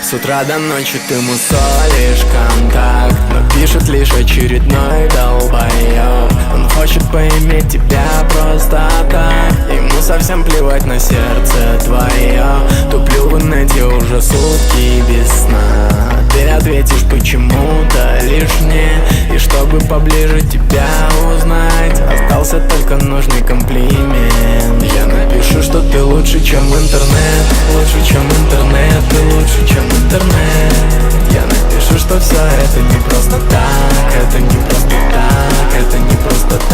С утра до ночи ты мусолишь контакт, но пишет лишь очередной долбоёб. Он хочет поиметь тебя просто так, ему совсем плевать на сердце твое. Туплю в инете уже сутки без сна. Ты ответишь почему-то лишь мне, и чтобы поближе тебя узнать, остался только нужный комплимент. Я напишу, что ты лучше, чем интернет, лучше, чем интернет, ты лучше, чем интернет. Я напишу, что все это не просто так, это не просто так, это не просто